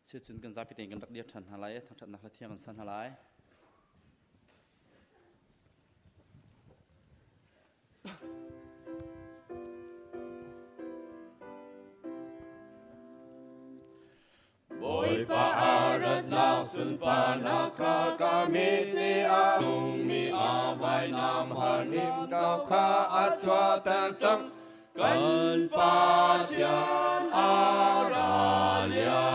สิจุนกันจับพิเศษกันรักเดียดทันหาไรทักทันนักเที่ยงกันสันหาไรBồi pa arat lao sun pa naka kamit ni anung mi avai nam hanim kau kha atwa tan chang kan pa tian aralia